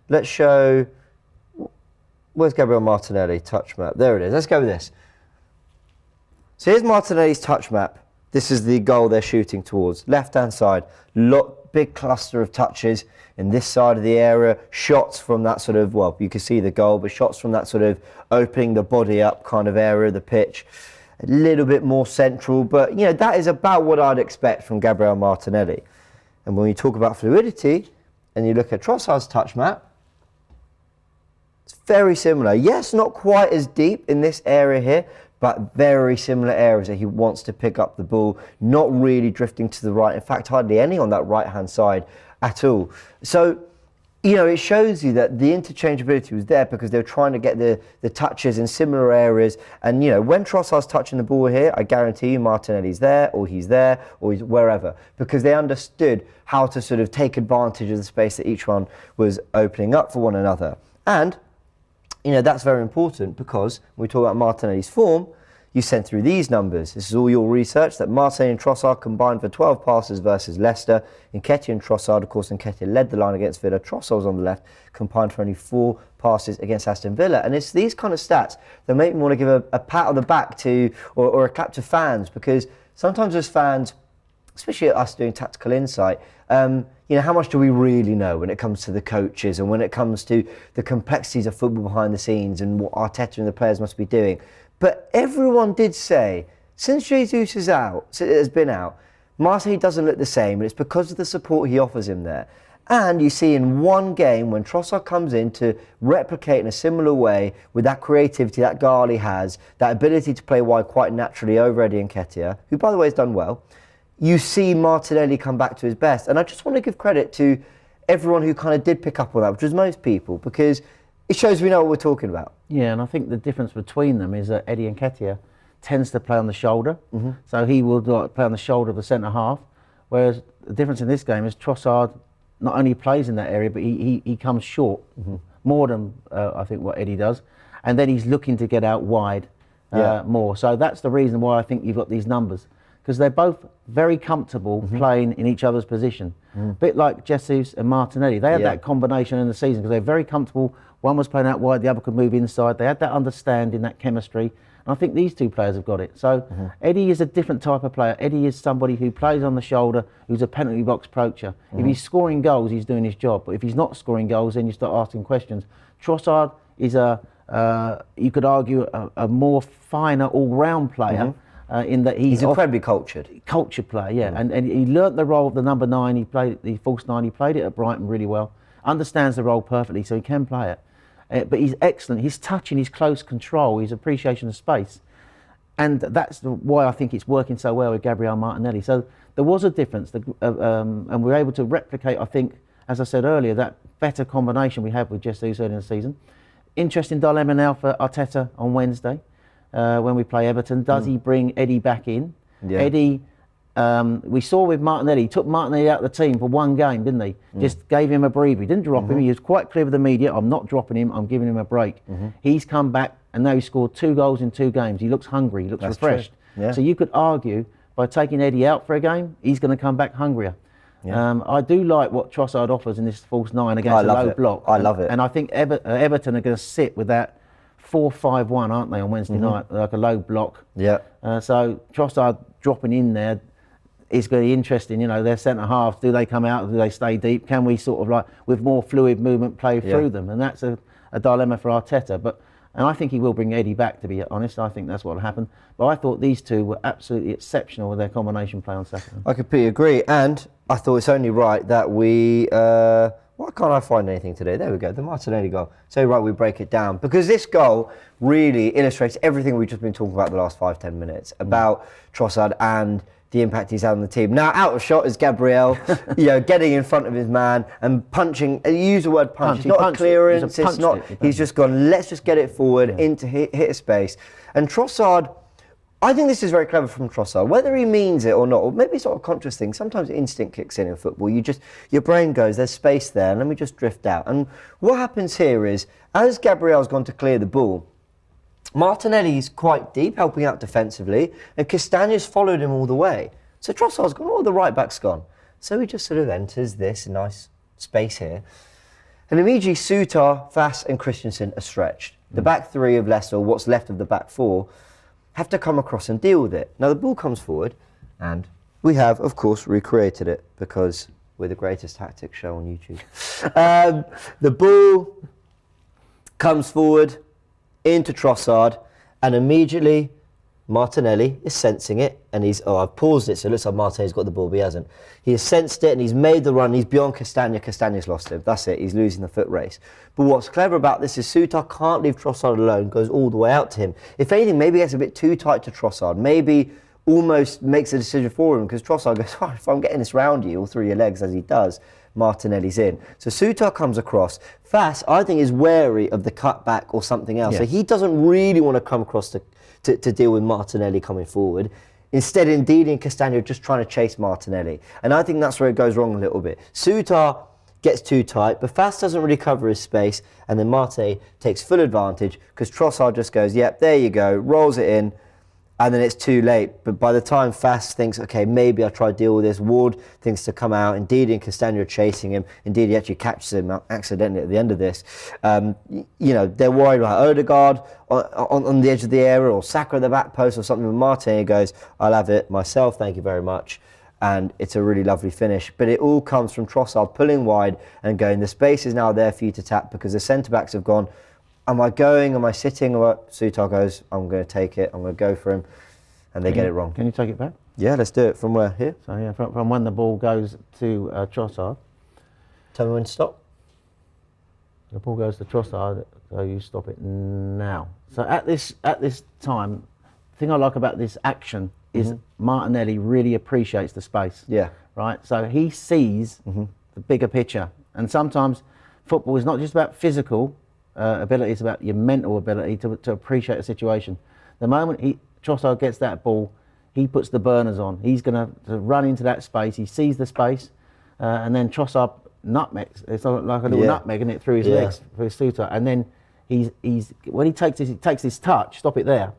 let's show, where's Gabriel Martinelli touch map? There it is. Let's go with this. So here's Martinelli's touch map. This is the goal they're shooting towards. Left-hand side, big cluster of touches in this side of the area. Shots from that sort of, well, you can see the goal, but shots from that sort of opening the body up kind of area of the pitch. A little bit more central, but, you know, that is about what I'd expect from Gabriel Martinelli. And when you talk about fluidity, and you look at Trossard's touch map, it's very similar. Yes, not quite as deep in this area here, but very similar areas that he wants to pick up the ball, not really drifting to the right. In fact, hardly any on that right-hand side at all. So, you know, it shows you that the interchangeability was there because they were trying to get the touches in similar areas. And, you know, when Trossard's touching the ball here, I guarantee you Martinelli's there, or he's wherever, because they understood how to sort of take advantage of the space that each one was opening up for one another. And, you know, that's very important because when we talk about Martinelli's form, you sent through these numbers. This is all your research, that Martinelli and Trossard combined for 12 passes versus Leicester. Nketiah and Trossard, of course, Nketiah led the line against Villa. Trossard was on the left, combined for only 4 passes against Aston Villa. And it's these kind of stats that make me want to give a pat on the back to, or a clap to fans, because sometimes as fans, especially us doing tactical insight, you know, how much do we really know when it comes to the coaches and when it comes to the complexities of football behind the scenes and what Arteta and the players must be doing? But everyone did say, since Jesus has been out, Marseille doesn't look the same, and it's because of the support he offers him there. And you see in one game when Trossard comes in to replicate in a similar way with that creativity that Ghali has, that ability to play wide quite naturally over Eddie Nketiah, who by the way has done well, you see Martinelli come back to his best. And I just want to give credit to everyone who kind of did pick up on that, which was most people, because it shows we know what we're talking about. Yeah, and I think the difference between them is that Eddie Nketiah tends to play on the shoulder, so he will play on the shoulder of the centre half, whereas the difference in this game is Trossard not only plays in that area, but he comes short more than I think what Eddie does, and then he's looking to get out wide more. So that's the reason why I think you've got these numbers, because they're both very comfortable playing in each other's position. A bit like Jesus and Martinelli, they had that combination in the season because they're very comfortable. One was playing out wide, the other could move inside. They had that understanding, that chemistry. And I think these two players have got it. So Eddie is a different type of player. Eddie is somebody who plays on the shoulder, who's a penalty box poacher. If he's scoring goals, he's doing his job. But if he's not scoring goals, then you start asking questions. Trossard is you could argue, a more finer all-round player. In that he's incredibly cultured player, yeah, and he learnt the role of the number 9. He played the false 9. He played it at Brighton really well. Understands the role perfectly, so he can play it. But he's excellent. His touching, his close control, his appreciation of space, and that's why I think it's working so well with Gabriel Martinelli. So there was a difference, and we were able to replicate, I think, as I said earlier, that better combination we had with Jesus early in the season. Interesting dilemma now for Arteta on Wednesday. When we play Everton, does he bring Eddie back in? Eddie, we saw with Martinelli, he took Martinelli out of the team for one game, didn't he? Just gave him a breather. He didn't drop him. He was quite clear with the media, I'm not dropping him, I'm giving him a break. He's come back and now he's scored 2 goals in 2 games. He looks hungry, he looks refreshed. So you could argue by taking Eddie out for a game, he's going to come back hungrier. I do like what Trossard offers in this false 9 against a low block. I love it. And I think Everton are going to sit with that 4-5-1, aren't they, on Wednesday night, like a low block. So Trossard dropping in there is going to be interesting. You know, their centre halves, do they come out, do they stay deep? Can we sort of like, with more fluid movement, play through them? And that's a dilemma for Arteta. And I think he will bring Eddie back, to be honest. I think that's what will happen. But I thought these two were absolutely exceptional with their combination play on Saturday. I completely agree. And I thought it's only right that we... why can't I find anything today? There we go, the Martinelli goal. So right, we break it down. Because this goal really illustrates everything we've just been talking about the last 5-10 minutes about Trossard and the impact he's had on the team. Now, out of shot is Gabriel, you know, getting in front of his man and punching. You use the word punch. It's not a clearance. It's not. He's just gone, let's just get it forward into hit a space. And Trossard, I think this is very clever from Trossard, whether he means it or not, or maybe it's not a conscious thing. Sometimes instinct kicks in football. Your brain goes, there's space there, and let me just drift out. And what happens here is, as Gabriel's gone to clear the ball, Martinelli's quite deep, helping out defensively, and Castagne's followed him all the way. So Trossard's gone, the right back's gone. So he just sort of enters this nice space here. And immediately Sutar, Fass and Christensen are stretched. The back three of Leicester, or what's left of the back four, have to come across and deal with it. Now the ball comes forward, and we have, of course, recreated it because we're the greatest tactics show on YouTube. The ball comes forward into Trossard, and immediately Martinelli is sensing it, and I've paused it, so it looks like Martinelli's got the ball, but he hasn't. He has sensed it, and he's made the run, he's beyond Castagna, Castagna's lost him, that's it, he's losing the foot race. But what's clever about this is Sutar can't leave Trossard alone, goes all the way out to him. If anything, maybe he gets a bit too tight to Trossard, maybe almost makes a decision for him, because Trossard goes, oh, if I'm getting this round you, all through your legs, as he does, Martinelli's in. So Sutar comes across. Fass, I think, is wary of the cutback or something else, so he doesn't really want to come across to deal with Martinelli coming forward. Instead, Ndidi and Castagna are just trying to chase Martinelli. And I think that's where it goes wrong a little bit. Sutar gets too tight, but Fass doesn't really cover his space, and then Martinelli takes full advantage because Trossard just goes, yep, there you go, rolls it in, and then it's too late. But by the time Fass thinks, okay, maybe I'll try to deal with this, Ward thinks to come out, Ndidi and Castagna are chasing him, Ndidi actually catches him accidentally at the end of this. They're worried about Odegaard on the edge of the area, or Saka at the back post or something, and Martinelli goes, I'll have it myself, thank you very much. And it's a really lovely finish. But it all comes from Trossard pulling wide and going, the space is now there for you to tap, because the centre-backs have gone, am I going, am I sitting? Sutar goes, I'm going to take it, I'm going to go for him. And they get it wrong. Can you take it back? Yeah, let's do it. From where? Here? So yeah, from when the ball goes to Trossard. Tell me when to stop. The ball goes to Trossard, so you stop it now. So at this time, the thing I like about this action is Martinelli really appreciates the space. Yeah. Right? So he sees the bigger picture. And sometimes football is not just about physical ability, it's about your mental ability to appreciate a situation. The moment Trossard gets that ball, he puts the burners on. He's going to run into that space. He sees the space, and then Trossard nutmegs. It's like a little nutmeg, isn't it, through his legs, through his Sutar. And then when he takes his touch, stop it there.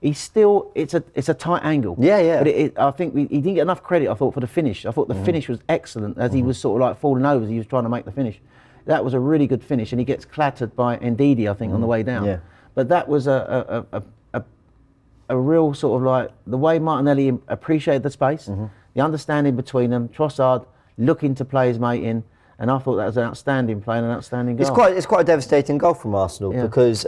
He's still, it's a tight angle. Yeah, yeah. But I think he didn't get enough credit, I thought, for the finish. I thought the finish was excellent, as he was sort of like falling over as he was trying to make the finish. That was a really good finish, and he gets clattered by Ndidi, I think, on the way down. Yeah. But that was a real sort of like, the way Martinelli appreciated the space, the understanding between them, Trossard looking to play his mate in, and I thought that was an outstanding play and an outstanding goal. It's quite a devastating goal from Arsenal, because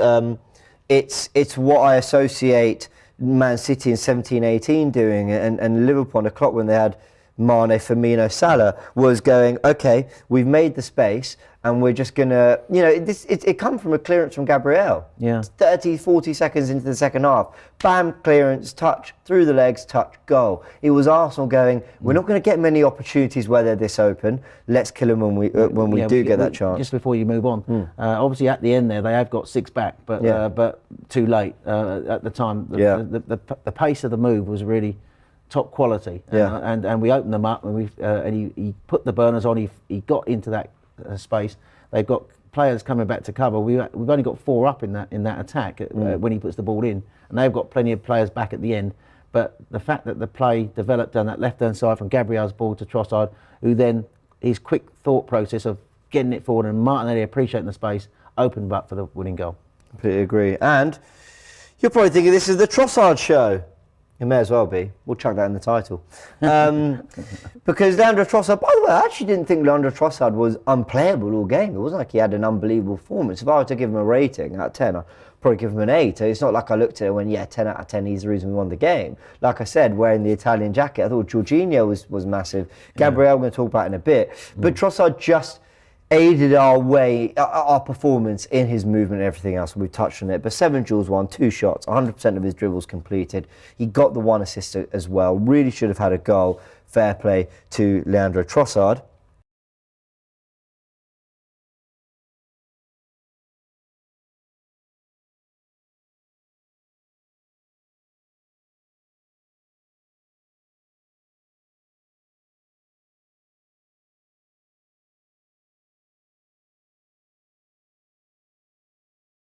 it's what I associate Man City in 17-18 doing, and Liverpool on the clock when they had Mane, Firmino, Salah, was going, okay, we've made the space and we're just going to, it come from a clearance from Gabriel. Yeah. 30, 40 seconds into the second half. Bam, clearance, touch, through the legs, touch, goal. It was Arsenal going, we're not going to get many opportunities where they're this open. Let's kill them when we do get that chance. Just before you move on, obviously at the end there, they have got six back, but too late at the time. The pace of the move was really top quality, and we opened them up, and he put the burners on. He got into that space. They've got players coming back to cover. We've only got four up in that attack when he puts the ball in, and they've got plenty of players back at the end. But the fact that the play developed down that left-hand side from Gabriel's ball to Trossard, who then his quick thought process of getting it forward and Martinelli appreciating the space, opened up for the winning goal. Completely agree. And you're probably thinking this is the Trossard show. It may as well be. We'll chuck that in the title. Because Leandro Trossard, by the way, I actually didn't think Leandro Trossard was unplayable all game. It wasn't like he had an unbelievable performance. If I were to give him a rating out of 10, I'd probably give him an 8. It's not like I looked at it and went, 10 out of 10, he's the reason we won the game. Like I said, wearing the Italian jacket, I thought Jorginho was massive. Gabriel, we're going to talk about in a bit. But Trossard just aided our performance in his movement and everything else. We've touched on it. But 7 duels won, 2 shots, 100% of his dribbles completed. He got the 1 assist as well. Really should have had a goal. Fair play to Leandro Trossard.